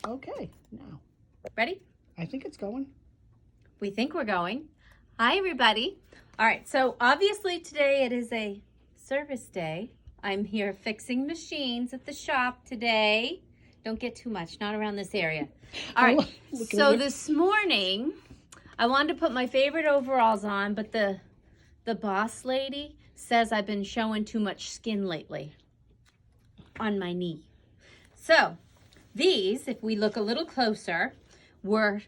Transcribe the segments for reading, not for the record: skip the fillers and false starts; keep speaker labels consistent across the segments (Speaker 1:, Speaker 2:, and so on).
Speaker 1: Okay, now
Speaker 2: Ready?
Speaker 1: I think it's going.
Speaker 2: We think we're going. Hi, everybody. All right, so obviously today it is a service day. I'm here fixing machines at the shop today. Don't get too much, not around this area. All right, so this morning I wanted to put my favorite overalls on, but the boss lady says I've been showing too much skin lately on my knee. So these, if we look a little closer, were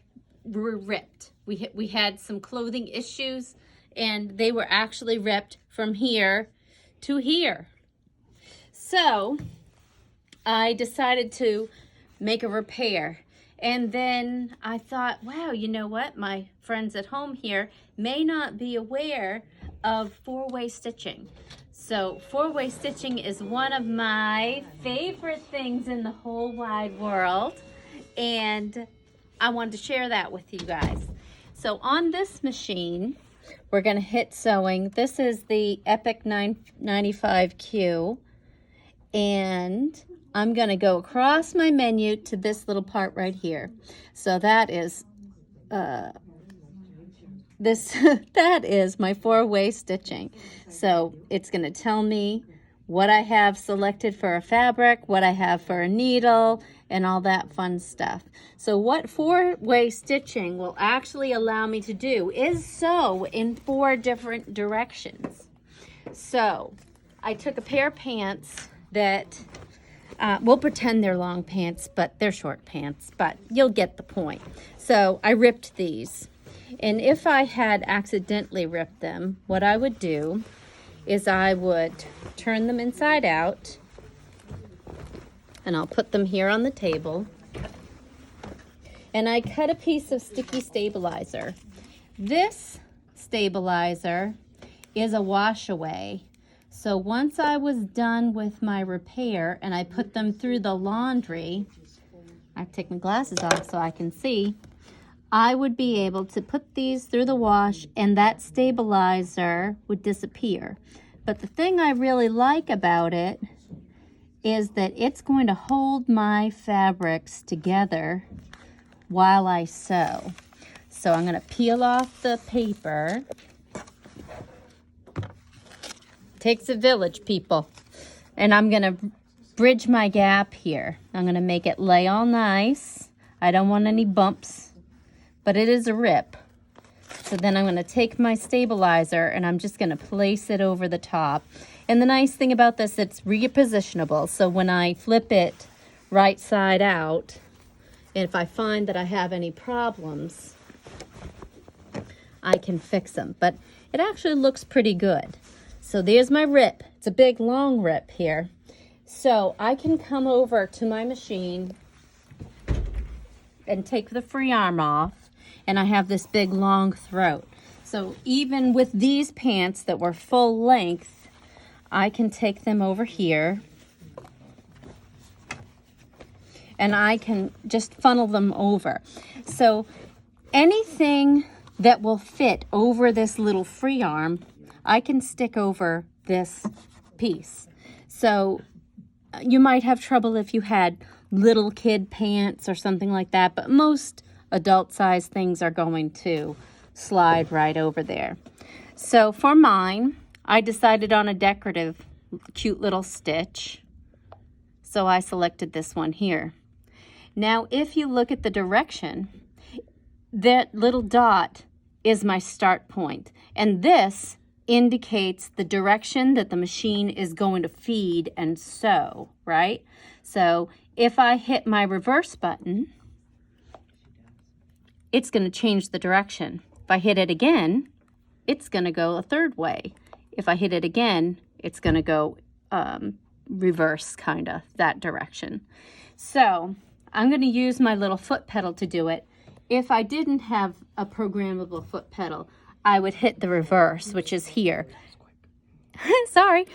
Speaker 2: ripped. We had some clothing issues and they were actually ripped from here to here. So I decided to make a repair. And then I thought, wow, you know what? My friends at home here may not be aware of four-way stitching. So four-way stitching is one of my favorite things in the whole wide world. And I wanted to share that with you guys. So on this machine, we're going to hit sewing. This is the Epic 995Q. And I'm going to go across my menu to this little part right here. So that is that is my four-way stitching. So it's going to tell me what I have selected for a fabric, what I have for a needle, and all that fun stuff. So what four-way stitching will actually allow me to do is sew in 4 different directions. So I took a pair of pants that we'll pretend they're long pants, but they're short pants, but you'll get the point. So I ripped these. And if I had accidentally ripped them, what I would do is I would turn them inside out, and I'll put them here on the table. And I cut a piece of sticky stabilizer. This stabilizer is a wash away. So once I was done with my repair and I put them through the laundry, I have to take my glasses off so I can see, I would be able to put these through the wash and that stabilizer would disappear. But the thing I really like about it is that it's going to hold my fabrics together while I sew. So I'm going to peel off the paper. Takes a village, people. And I'm going to bridge my gap here. I'm going to make it lay all nice. I don't want any bumps, but it is a rip. So then I'm going to take my stabilizer and I'm just going to place it over the top. And the nice thing about this, it's repositionable. So when I flip it right side out, and if I find that I have any problems, I can fix them. But it actually looks pretty good. So there's my rip. It's a big long rip here. So I can come over to my machine and take the free arm off. And I have this big long throat. So even with these pants that were full length, I can take them over here. And I can just funnel them over. So anything that will fit over this little free arm, I can stick over this piece. So you might have trouble if you had little kid pants or something like that, but most adult size things are going to slide right over there. So for mine, I decided on a decorative cute little stitch. So I selected this one here. Now if you look at the direction, that little dot is my start point. And this indicates the direction that the machine is going to feed and sew, right? So if I hit my reverse button, it's going to change the direction. If I hit it again, it's going to go a third way. If I hit it again, it's going to go reverse, kind of, that direction. So I'm going to use my little foot pedal to do it. If I didn't have a programmable foot pedal, I would hit the reverse, which is here. Sorry,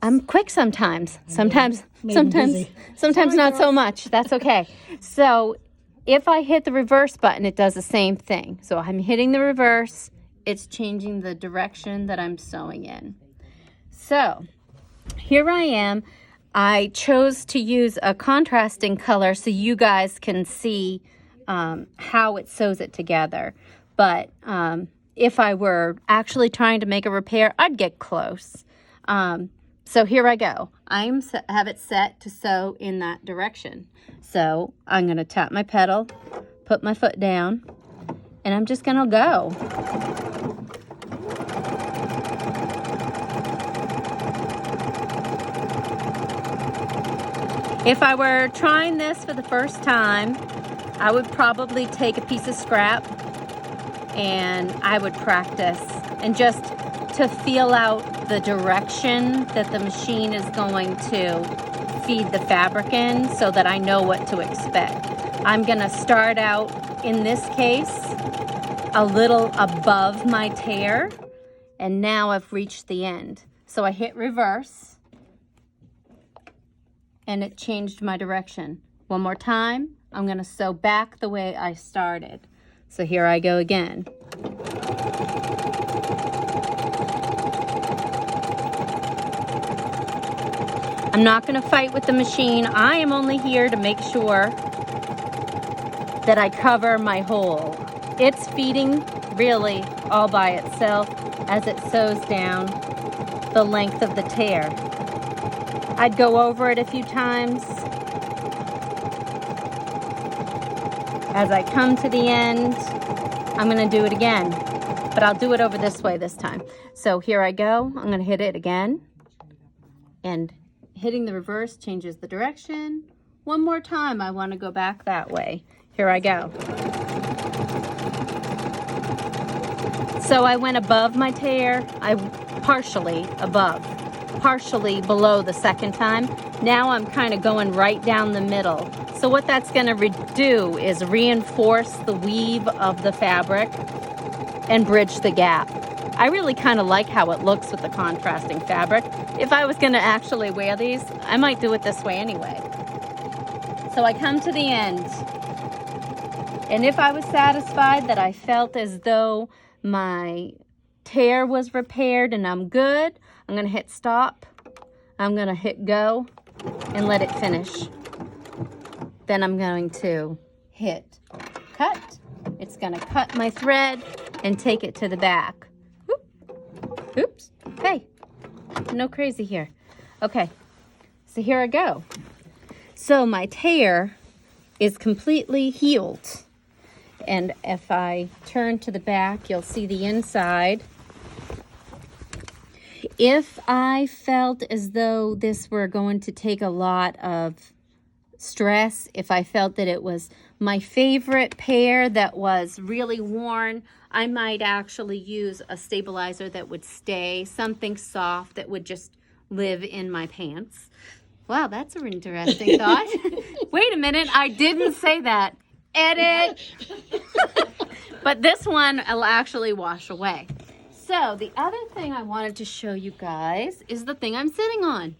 Speaker 2: I'm quick sometimes. Sometimes not so much. That's okay. So if I hit the reverse button, it does the same thing. So I'm hitting the reverse. It's changing the direction that I'm sewing in. So here I am. I chose to use a contrasting color so you guys can see how it sews it together. But if I were actually trying to make a repair, I'd get close. So here I go. Have it set to sew in that direction. So I'm going to tap my pedal, put my foot down, and I'm just going to go. If I were trying this for the first time, I would probably take a piece of scrap and I would practice and just to feel out the direction that the machine is going to feed the fabric in so that I know what to expect. I'm going to start out, in this case, a little above my tear, and now I've reached the end. So I hit reverse and it changed my direction. One more time, I'm going to sew back the way I started. So here I go again. I'm not going to fight with the machine. I am only here to make sure that I cover my hole. It's feeding really all by itself as it sews down the length of the tear. I'd go over it a few times. As I come to the end, I'm going to do it again, but I'll do it over this way this time. So here I go. I'm going to hit it again, and hitting the reverse changes the direction. One more time, I want to go back that way. Here I go. So I went above my tear. Partially above, partially below the second time. Now I'm kind of going right down the middle. So what that's going to do is reinforce the weave of the fabric and bridge the gap. I really kind of like how it looks with the contrasting fabric. If I was going to actually wear these, I might do it this way anyway. So I come to the end. And if I was satisfied that I felt as though my tear was repaired and I'm good, I'm going to hit stop. I'm going to hit go and let it finish. Then I'm going to hit cut. It's going to cut my thread and take it to the back. Oops. Hey, no crazy here. Okay, so here I go. So my tear is completely healed. And if I turn to the back, you'll see the inside. If I felt as though this were going to take a lot of stress, if I felt that it was my favorite pair that was really worn, I might actually use a stabilizer that would stay, something soft that would just live in my pants. Wow, that's an interesting thought. Wait a minute, I didn't say that. Edit. But this one will actually wash away. So the other thing I wanted to show you guys is the thing I'm sitting on.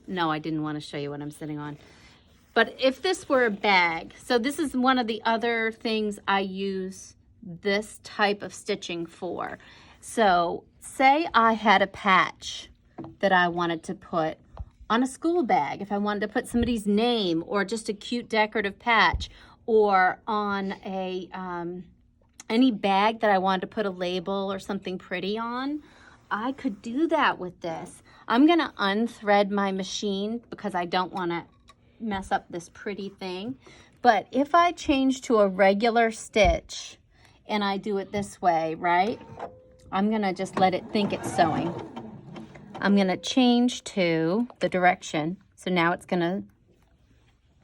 Speaker 2: No, I didn't want to show you what I'm sitting on. But if this were a bag, so this is one of the other things I use this type of stitching for. So say I had a patch that I wanted to put on a school bag, if I wanted to put somebody's name or just a cute decorative patch, or on a any bag that I wanted to put a label or something pretty on, I could do that with this. I'm gonna unthread my machine because I don't want to mess up this pretty thing. But if I change to a regular stitch and I do it this way, right? I'm gonna just let it think it's sewing. I'm gonna change to the direction. So now it's gonna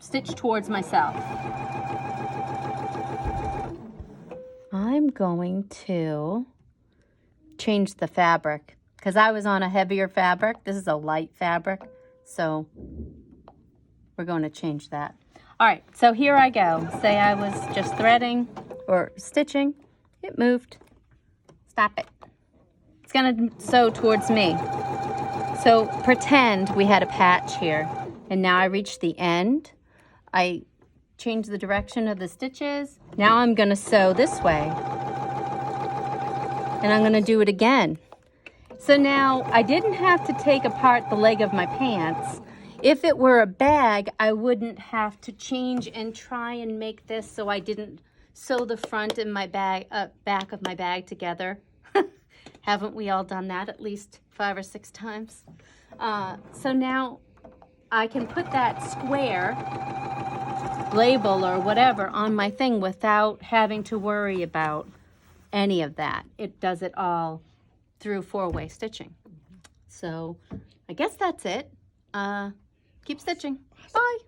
Speaker 2: stitch towards myself. I'm going to change the fabric because I was on a heavier fabric. This is a light fabric, so we're going to change that. All right, so here I go. Say I was just threading or stitching. It moved. Stop it. It's going to sew towards me. So pretend we had a patch here, and now I reached the end. I change the direction of the stitches. Now I'm going to sew this way. And I'm going to do it again. So now I didn't have to take apart the leg of my pants. If it were a bag, I wouldn't have to change and try and make this so I didn't sew the front and my bag, back of my bag together. Haven't we all done that at least 5 or 6 times? So now I can put that square label or whatever on my thing without having to worry about any of that. It does it all through 4-way stitching. So I guess that's it. Keep stitching. Bye.